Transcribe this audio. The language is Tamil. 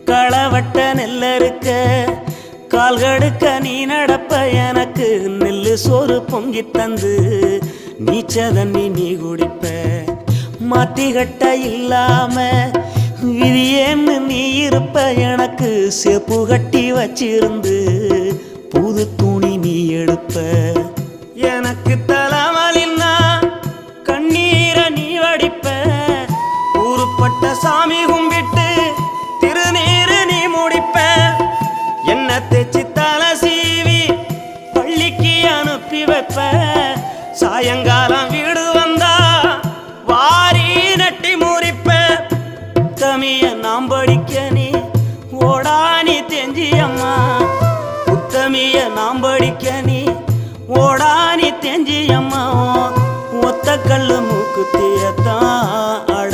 களவட்ட நெல்லறுக்க கால்கடுக்க நீ நடப்ப எனக்கு நெல்லு சோறு பொங்கி தந்து நீச்ச தண்ணி நீ குடிப்ப மாத்திகட்ட இல்லாம விதியேன்னு நீ இருப்ப எனக்கு சேப்பு கட்டி வச்சிருந்து புது துணி நீ எடுப்ப எனக்கு தலைமலின்னா கண்ணீரை நீ வடிப்ப ஊருப்பட்ட சாமி கும்பிட்டு திருநீரு நீ முடிப்ப என்ன தேச்சி தலை சீவி பள்ளிக்கு அனுப்பி வைப்ப சாயங்காலம் வீடு வந்தா வாரி நட்டி முறிப்ப உத்தமிய நாம் படிக்க நீ ஓடானி தெஞ்சியம்மா உத்தமிய நாம் படிக்க நீ ஓடானி தெஞ்சியம்மா ஒத்த கல்லு மூக்குத்தியத்தான் அட